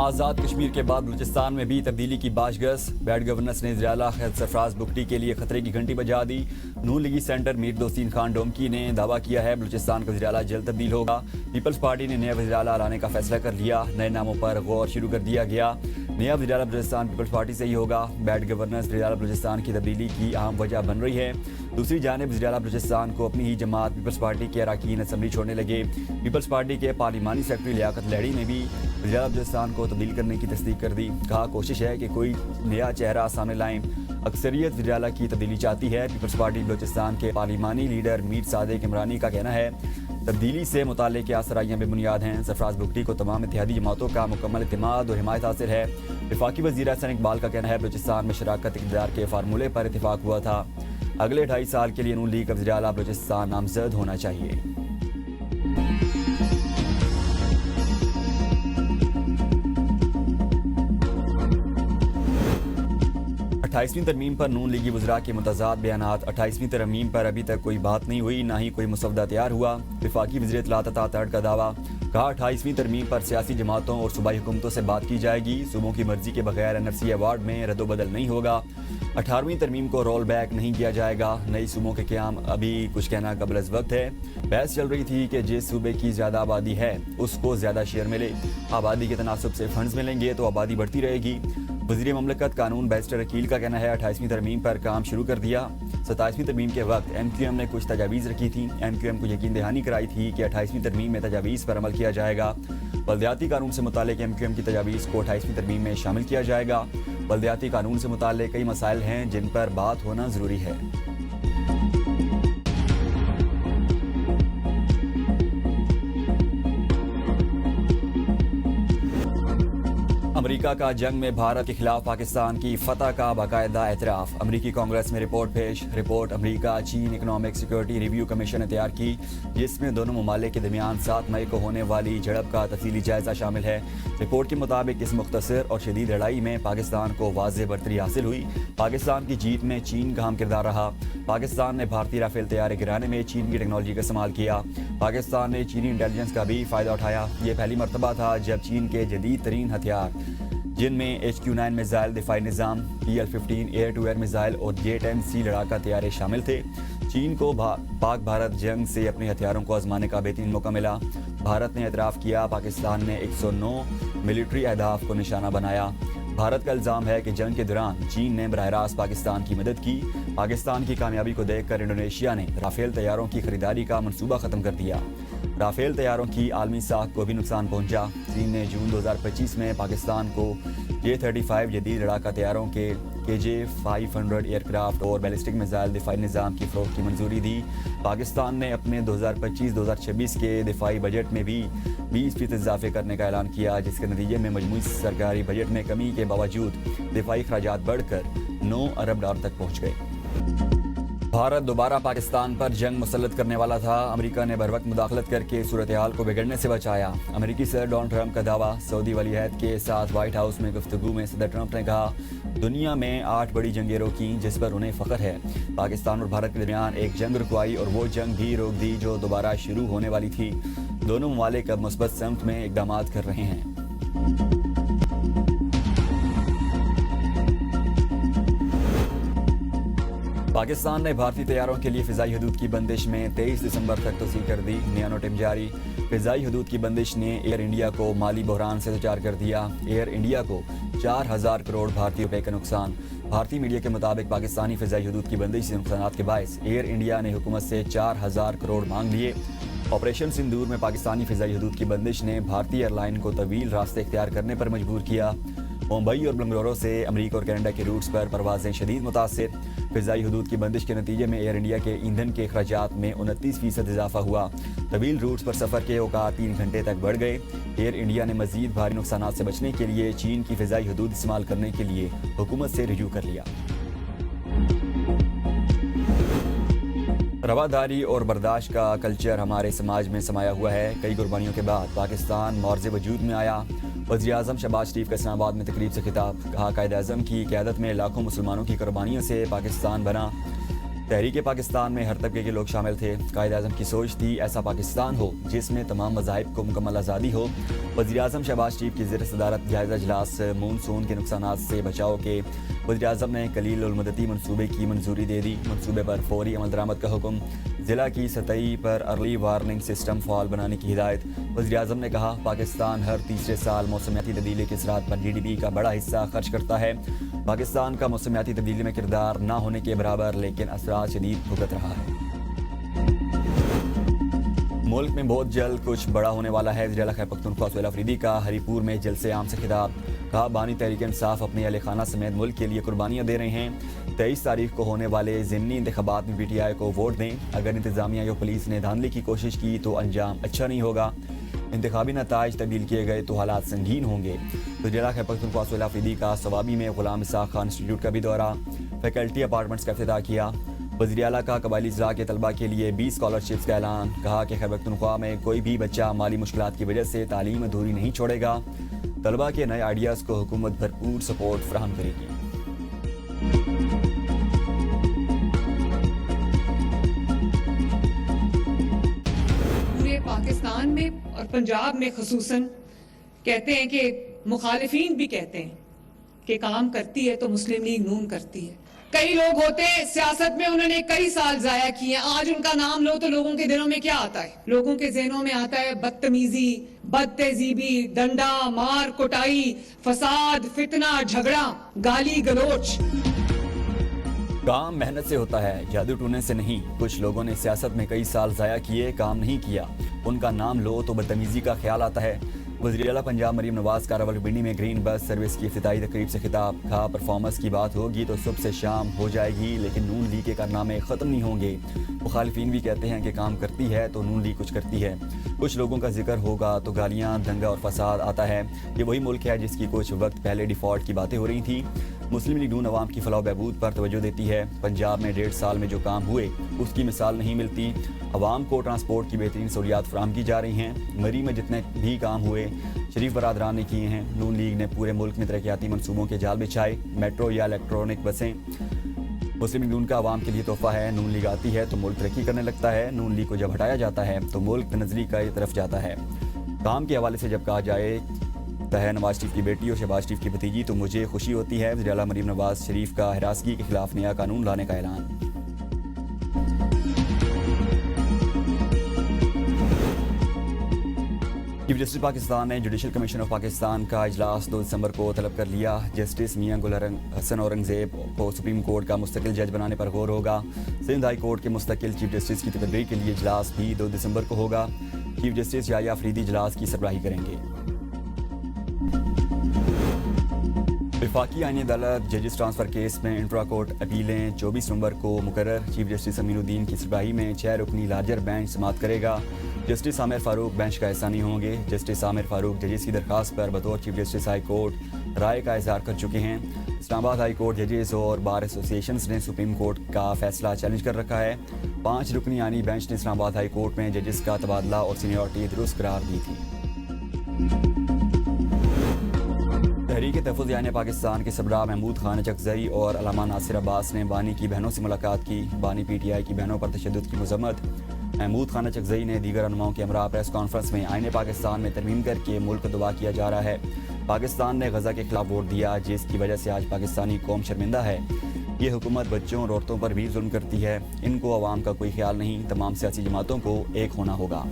آزاد کشمیر کے بعد بلوچستان میں بھی تبدیلی کی باش بیڈ گورننس نے وزیراعلیٰ سرفراز بگٹی کے لیے خطرے کی گھنٹی بجا دی۔ نون لیگی سینٹر میر دوستین خان ڈومکی نے دعویٰ کیا ہے بلوچستان کا وزیراعلیٰ جلد تبدیل ہوگا۔ پیپلز پارٹی نے نیا وزیراعلیٰ لانے کا فیصلہ کر لیا، نئے ناموں پر غور شروع کر دیا گیا۔ نیا وزیراعلیٰ بلوچستان پیپلز پارٹی سے ہی ہوگا۔ بیڈ گورننس وزیراعلیٰ بلوچستان کی تبدیلی کی اہم وجہ بن رہی ہے۔ دوسری جانب وزیراعلیٰ بلوچستان کو اپنی ہی جماعت پیپلز پارٹی کے اراکین اسمبلی چھوڑنے لگے۔ پیپلز پارٹی کے پارلیمانی سیکرٹری لیاقت لیڑی نے بھی وزیراعلیٰ بلوچستان کو تبدیل کرنے کی تصدیق کر دی۔ کہا کوشش ہے کہ کوئی نیا چہرہ سامنے لائیں۔ اکثریت وزیراعلیٰ کی تبدیلی چاہتی ہے۔ پیپلز پارٹی بلوچستان کے پارلیمانی لیڈر میر صادق عمرانی کا کہنا ہے تبدیلی سے متعلق آسرائیاں بے بنیاد ہیں۔ سرفراز بگٹی کو تمام اتحادی جماعتوں کا مکمل اعتماد اور حمایت حاصل ہے۔ وفاقی وزیر احسن اقبال کا کہنا ہے بلوچستان میں شراکت اقتدار کے فارمولے پر اتفاق ہوا تھا۔ اگلے 2.5 سال کے لیے نون لیگ کا وزیراعلیٰ بلوچستان نامزد ہونا چاہیے۔ 28ویں ترمیم پر نون لیگی وزراء کے متضاد بیانات۔ 28ویں ترمیم پر ابھی تک کوئی بات نہیں ہوئی، نہ ہی کوئی مسودہ تیار ہوا۔ وفاقی وزیر اطلاعات عطا ترڈ کا دعویٰ۔ کہا 28ویں ترمیم پر سیاسی جماعتوں اور صوبائی حکومتوں سے بات کی جائے گی۔ صوبوں کی مرضی کے بغیر NRC ایوارڈ میں رد و بدل نہیں ہوگا۔ 18ویں ترمیم کو رول بیک نہیں کیا جائے گا۔ نئی صوبوں کے قیام ابھی کچھ کہنا قبل از وقت ہے۔ بحث چل رہی تھی کہ جس صوبے کی زیادہ آبادی ہے اس کو زیادہ شیئر ملے۔ آبادی کے تناسب سے فنڈز ملیں گے تو آبادی بڑھتی رہے گی۔ وزیر مملکت قانون بیرسٹر عقیل کا کہنا ہے 28ویں ترمیم پر کام شروع کر دیا۔ 27ویں ترمیم کے وقت MQM نے کچھ تجاویز رکھی تھیں۔ MQM کو یقین دہانی کرائی تھی کہ 28ویں ترمیم میں تجاویز پر عمل کیا جائے گا۔ بلدیاتی قانون سے متعلق MQM کی تجاویز کو 28ویں ترمیم میں شامل کیا جائے گا۔ بلدیاتی قانون سے متعلق کئی مسائل ہیں جن پر بات ہونا ضروری ہے۔ امریکہ کا جنگ میں بھارت کے خلاف پاکستان کی فتح کا باقاعدہ اعتراف۔ امریکی کانگریس میں رپورٹ پیش۔ رپورٹ امریکہ چین اکنامک سیکورٹی ریویو کمیشن نے تیار کی، جس میں دونوں ممالک کے درمیان 7 مئی کو ہونے والی جھڑپ کا تفصیلی جائزہ شامل ہے۔ رپورٹ کے مطابق اس مختصر اور شدید لڑائی میں پاکستان کو واضح برتری حاصل ہوئی۔ پاکستان کی جیت میں چین کا اہم کردار رہا۔ پاکستان نے بھارتی رافیل طیارے گرانے میں چین کی ٹیکنالوجی کا استعمال کیا۔ پاکستان نے چینی انٹیلیجنس کا بھی فائدہ اٹھایا۔ یہ پہلی مرتبہ تھا جب چین کے جدید ترین ہتھیار، جن میں HQ-9 میزائل دفاعی نظام، PL-15 year to year missile اور J-10C لڑاکا طیارے شامل تھے۔ چین کو پاک بھارت جنگ سے اپنے ہتھیاروں کو آزمانے کا بہترین موقع ملا۔ بھارت نے اعتراف کیا پاکستان نے 109 ملٹری اہداف کو نشانہ بنایا۔ بھارت کا الزام ہے کہ جنگ کے دوران چین نے براہ راست پاکستان کی مدد کی۔ پاکستان کی کامیابی کو دیکھ کر انڈونیشیا نے رافیل طیاروں کی خریداری کا منصوبہ ختم کر دیا۔ رافیل طیاروں کی عالمی ساکھ کو بھی نقصان پہنچا۔ چین نے جون 2025 میں پاکستان کو J-35 جدید لڑاکا طیاروں کے KJ-500 ایئر کرافٹ اور بیلسٹک میزائل دفاعی نظام کی فروخت کی منظوری دی۔ پاکستان نے اپنے 2025-2026 کے دفاعی بجٹ میں بھی 20% اضافے کرنے کا اعلان کیا، جس کے نتیجے میں مجموعی سرکاری بجٹ میں کمی کے باوجود دفاعی اخراجات بڑھ کر $9 ارب تک پہنچ گئے۔ بھارت دوبارہ پاکستان پر جنگ مسلط کرنے والا تھا۔ امریکہ نے بروقت مداخلت کر کے صورتحال کو بگڑنے سے بچایا۔ امریکی صدر ڈونلڈ ٹرمپ کا دعویٰ۔ سعودی ولی عہد کے ساتھ وائٹ ہاؤس میں گفتگو میں صدر ٹرمپ نے کہا دنیا میں 8 بڑی جنگیں روکیں جس پر انہیں فخر ہے۔ پاکستان اور بھارت کے درمیان ایک جنگ رکوائی اور وہ جنگ بھی روک دی جو دوبارہ شروع ہونے والی تھی۔ دونوں ممالک اب مثبت سمت میں اقدامات کر رہے ہیں۔ پاکستان نے بھارتی طیاروں کے لیے فضائی حدود کی بندش میں 23 دسمبر تک توسیع کر دی۔ نیا نوٹم جاری۔ فضائی حدود کی بندش نے ایئر انڈیا کو مالی بحران سے دوچار کر دیا۔ ایئر انڈیا کو 4000 کروڑ بھارتی روپے کا نقصان۔ بھارتی میڈیا کے مطابق پاکستانی فضائی حدود کی بندش سے نقصانات کے باعث ایئر انڈیا نے حکومت سے 4000 کروڑ مانگ لیے۔ آپریشن سندور میں پاکستانی فضائی حدود کی بندش نے بھارتی ایئر لائن کو طویل راستے اختیار کرنے پر مجبور کیا۔ ممبئی اور بنگلورو سے امریکہ اور کینیڈا کے روٹس پر پروازیں شدید متاثر۔ فضائی حدود کی بندش کے نتیجے میں ایئر انڈیا کے ایندھن کے اخراجات میں 29% اضافہ ہوا۔ طویل روٹس پر سفر کے اوقات 3 گھنٹے تک بڑھ گئے۔ ایئر انڈیا نے مزید بھاری نقصانات سے بچنے کے لیے چین کی فضائی حدود استعمال کرنے کے لیے حکومت سے رجوع کر لیا۔ رواداری اور برداشت کا کلچر ہمارے سماج میں سمایا ہوا ہے۔ کئی قربانیوں کے بعد پاکستان معرض وجود میں آیا۔ وزیر اعظم شہباز شریف کا اسلام آباد میں تقریب سے خطاب۔ کہا قائد اعظم کی قیادت میں لاکھوں مسلمانوں کی قربانیوں سے پاکستان بنا۔ تحریک پاکستان میں ہر طبقے کے لوگ شامل تھے. قائد اعظم کی سوچ تھی ایسا پاکستان ہو جس میں تمام مذاہب کو مکمل آزادی ہو. وزیر اعظم شہباز شریف کی زیر صدارت جائزہ اجلاس مونسون کے نقصانات سے بچاؤ کے وزیر اعظم نے کلیل المدتی منصوبے کی منظوری دے دی. منصوبے پر فوری عمل درآمد کا حکم. ضلع کی سطحی پر ارلی وارننگ سسٹم فعال بنانے کی ہدایت. وزیر اعظم نے کہا پاکستان ہر تیسرے سال موسمیاتی تبدیلی کے اثرات پر GDP کا بڑا حصہ خرچ کرتا ہے. پاکستان کا موسمیاتی تبدیلی میں کردار نہ ہونے کے برابر لیکن اثرات شدید بھگت رہا ہے. ملک میں بہت جلد کچھ بڑا ہونے والا ہے. وزیر اعلیٰ خیبر پختونخوا سہیل آفریدی کا ہری پور میں جلسے عام سے خطاب. کہا بانی تحریک انصاف اپنے اہل خانہ سمیت ملک کے لیے قربانیاں دے رہے ہیں. 23 تاریخ کو ہونے والے ضمنی انتخابات میں PTI کو ووٹ دیں. اگر انتظامیہ یا پولیس نے دھاندلی کی کوشش کی تو انجام اچھا نہیں ہوگا. انتخابی نتائج تبدیل کیے گئے تو حالات سنگین ہوں گے. وزیر اعلیٰ خیبر پختونخوا سہیل آفریدی کا ثوابی میں غلام اسحاق خان انسٹیٹیوٹ کا بھی دورہ. فیکلٹی اپارٹمنٹس کا افتتاح کیا. وزیر اعلیٰ کا قبائلی اضلاع کے طلبہ کے لیے 20 اسکالرشپس کا اعلان. کہا کہ خیبر پختونخوا میں کوئی بھی بچہ مالی مشکلات کی وجہ سے تعلیم ادھوری نہیں چھوڑے گا. طلبہ کے نئے آئیڈیاز کو حکومت بھرپور سپورٹ فراہم کرے گی. پورے پاکستان میں اور پنجاب میں خصوصاً کہتے ہیں کہ مخالفین بھی کہتے ہیں کہ کام کرتی ہے تو مسلم لیگ نون کرتی ہے. کئی لوگ ہوتے ہیں سیاست میں انہوں نے کئی سال ضائع کیے. آج ان کا نام لو تو لوگوں کے دلوں میں کیا آتا ہے؟ لوگوں کے ذہنوں میں آتا ہے بدتمیزی، بد تہذیبی، ڈنڈا مار کٹائی، فساد، فتنہ، جھگڑا، گالی گلوچ. کام محنت سے ہوتا ہے، جادو ٹونے سے نہیں. کچھ لوگوں نے سیاست میں کئی سال ضائع کیے، کام نہیں کیا. ان کا نام لو تو بدتمیزی کا خیال آتا ہے. وزیر اعلیٰ پنجاب مریم نواز کا راولپنڈی میں گرین بس سروس کی افتتاحی تقریب سے خطاب. کہا پرفارمنس کی بات ہوگی تو صبح سے شام ہو جائے گی لیکن نون لیگ کے کارنامے ختم نہیں ہوں گے. مخالفین بھی کہتے ہیں کہ کام کرتی ہے تو نون لیگ کچھ کرتی ہے. کچھ لوگوں کا ذکر ہوگا تو گالیاں، دنگا اور فساد آتا ہے. یہ وہی ملک ہے جس کی کچھ وقت پہلے ڈیفالٹ کی باتیں ہو رہی تھیں. مسلم لیگ نون عوام کی فلاح و بہبود پر توجہ دیتی ہے. پنجاب میں 1.5 سال میں جو کام ہوئے اس کی مثال نہیں ملتی. عوام کو ٹرانسپورٹ کی بہترین سہولیات فراہم کی جا رہی ہیں. مری میں جتنے بھی کام ہوئے شریف برادران نے کیے ہیں. نون لیگ نے پورے ملک میں ترقیاتی منصوبوں کے جال بچھائے. میٹرو یا الیکٹرونک بسیں مسلم لیگ نون کا عوام کے لیے تحفہ ہے. نون لیگ آتی ہے تو ملک ترقی کرنے لگتا ہے. نون لیگ کو جب ہٹایا جاتا ہے تو ملک بنزلی کی طرف جاتا ہے. کام کے حوالے سے جب کہا جائے ہے نواز شریف کی بیٹی اور شہباز شریف کی بھتیجی تو مجھے خوشی ہوتی ہے. وزیر اعلیٰ مریم نواز شریف کا ہراسگی کے خلاف نیا قانون لانے کا اعلان. چیف جسٹس پاکستان نے جوڈیشل کمیشن آف پاکستان کا اجلاس 2 دسمبر کو طلب کر لیا. جسٹس میاں گل حسن اورنگزیب کو سپریم کورٹ کا مستقل جج بنانے پر غور ہوگا. سندھ ہائی کورٹ کے مستقل چیف جسٹس کی تقرری کے لیے اجلاس بھی 2 دسمبر کو ہوگا. چیف جسٹس یحییٰ آفریدی اجلاس کی سربراہی کریں گے. وفاقی آئینی عدالت ججز ٹرانسفر کیس میں انٹرا کورٹ اپیلیں 24 نومبر کو مقرر. چیف جسٹس امین الدین کی سربراہی میں 6 رکنی لارجر بینچ سماعت کرے گا. جسٹس عامر فاروق بینچ کا حصہ نہیں ہوں گے. جسٹس عامر فاروق ججز کی درخواست پر بطور چیف جسٹس ہائی کورٹ رائے کا اظہار کر چکے ہیں. اسلام آباد ہائی کورٹ ججز اور بار ایسوسی ایشنز نے سپریم کورٹ کا فیصلہ چیلنج کر رکھا ہے. 5 رکنی آئینی بینچ نے اسلام آباد ہائی کورٹ میں ججز کا تبادلہ اور سینیورٹی درست قرار دی تھی. تحریک تحفظ آئین پاکستان کے سربراہ محمود خان اچکزئی اور علامہ ناصر عباس نے بانی کی بہنوں سے ملاقات کی. بانی PTI کی بہنوں پر تشدد کی مذمت. محمود خان اچکزئی نے دیگر رہنماؤں کے ہمراہ پریس کانفرنس میں آئین پاکستان میں ترمیم کر کے ملک کو تباہ کیا جا رہا ہے. پاکستان نے غزہ کے خلاف ووٹ دیا جس کی وجہ سے آج پاکستانی قوم شرمندہ ہے. یہ حکومت بچوں اور عورتوں پر بھی ظلم کرتی ہے. ان کو عوام کا کوئی خیال نہیں. تمام سیاسی جماعتوں کو ایک ہونا ہوگا.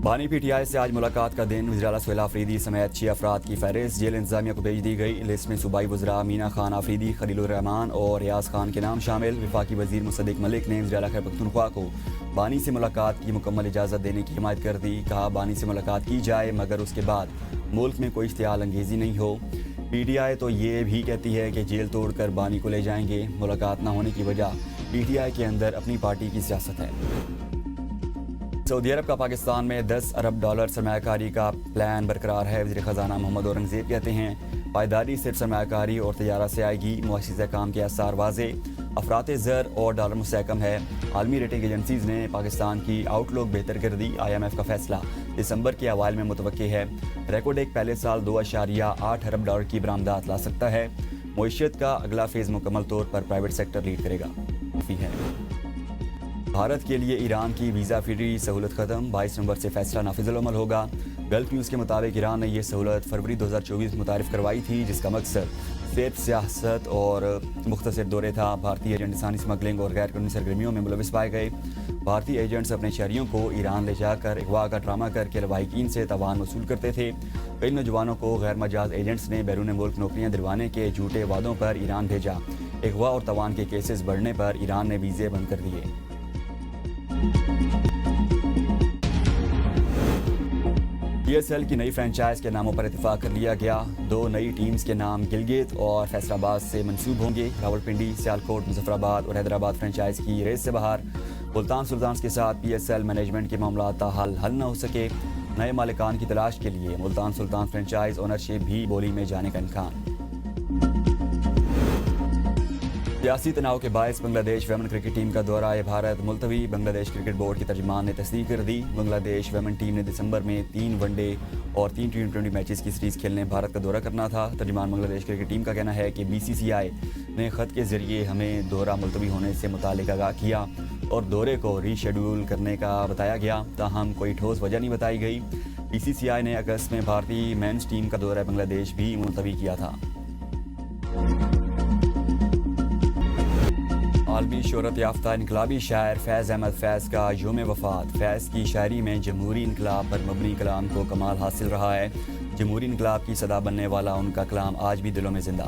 بانی PTI سے آج ملاقات کا دن. وزیر اعلیٰ سہیل آفریدی سمیت 6 افراد کی فہرست جیل انتظامیہ کو بھیج دی گئی. لسٹ میں صوبائی وزراء مینا خان آفریدی، خلیل الرحمان اور ریاض خان کے نام شامل. وفاقی وزیر مصدق ملک نے وزیر اعلیٰ خیبر پختونخوا کو بانی سے ملاقات کی مکمل اجازت دینے کی حمایت کر دی. کہا بانی سے ملاقات کی جائے مگر اس کے بعد ملک میں کوئی اشتعال انگیزی نہیں ہو. PTI تو یہ بھی کہتی ہے کہ جیل توڑ کر بانی کو لے جائیں گے. ملاقات نہ ہونے کی وجہ PTI کے اندر اپنی پارٹی کی سیاست ہے. سعودی عرب کا پاکستان میں $10 ارب سرمایہ کاری کا پلان برقرار ہے. وزیر خزانہ محمد اورنگزیب کہتے ہیں پائیداری صرف سرمایہ کاری اور تجارت سے آئے گی. معاشی استحکام کے آثار واضح. افراط زر اور ڈالر مستحکم ہے. عالمی ریٹنگ ایجنسیز نے پاکستان کی آؤٹ لک بہتر کر دی. IMF کا فیصلہ دسمبر کے اوائل میں متوقع ہے. ریکارڈ ایک پہلے سال $2.8 ارب کی برآمدات لا سکتا ہے. معیشت کا اگلا فیز مکمل طور پر پرائیویٹ سیکٹر لیڈ کرے گا. بھارت کے لیے ایران کی ویزا فری سہولت ختم. 22 نومبر سے فیصلہ نافذ العمل ہوگا. گلف نیوز کے مطابق ایران نے یہ سہولت فروری 2024 متعارف کروائی تھی، جس کا مقصد صرف سیاست اور مختصر دورے تھا. بھارتی ایجنٹ انسانی اسمگلنگ اور غیر قانونی سرگرمیوں میں ملوث پائے گئے. بھارتی ایجنٹس اپنے شہریوں کو ایران لے جا کر اغوا کا ڈرامہ کر کے لواحقین سے تاوان وصول کرتے تھے. کئی نوجوانوں کو غیر مجاز ایجنٹس نے بیرون ملک نوکریاں دلوانے کے جھوٹے وعدوں پر ایران بھیجا. اغوا اور تاوان کے کیسز بڑھنے پر ایران نے ویزے بند کر دیے. PSL کی نئی فرنچائز کے ناموں پر اتفاق کر لیا گیا. 2 نئی ٹیمز کے نام گلگت اور فیصل آباد سے منسوب ہوں گے. راولپنڈی، سیالکوٹ، مظفر آباد اور حیدرآباد فرنچائز کی ریس سے باہر. ملتان سلطانز کے ساتھ PSL مینجمنٹ کے معاملات تاحال حل نہ ہو سکے. نئے مالکان کی تلاش کے لیے ملتان سلطان فرنچائز اونرشپ بھی بولی میں جانے کا امکان. سیاسی تناؤ کے باعث بنگلہ دیش ویمن کرکٹ ٹیم کا دورہ بھارت ملتوی. بنگلہ دیش کرکٹ بورڈ کی ترجمان نے تصدیق کر دی. بنگلہ دیش ویمن ٹیم نے دسمبر میں 3 ون ڈے اور 3 T20 میچز کی سیریز کھیلنے بھارت کا دورہ کرنا تھا. ترجمان بنگلہ دیش کرکٹ ٹیم کا کہنا ہے کہ BCCI نے خط کے ذریعے ہمیں دورہ ملتوی ہونے سے متعلق آگاہ کیا اور دورے کو ری شیڈول کرنے کا بتایا گیا، تاہم کوئی ٹھوس وجہ نہیں بتائی گئی. BCCI نے اگست میں بھارتی مینز ٹیم کا دورہ بنگلہ دیش بھی ملتوی کیا تھا. عالمی شہرت یافتہ انقلابی شاعر فیض احمد فیض کا یوم وفات. فیض کی شاعری میں جمہوری انقلاب پر مبنی کلام کو کمال حاصل رہا ہے. جمہوری انقلاب کی صدا بننے والا ان کا کلام آج بھی دلوں میں زندہ.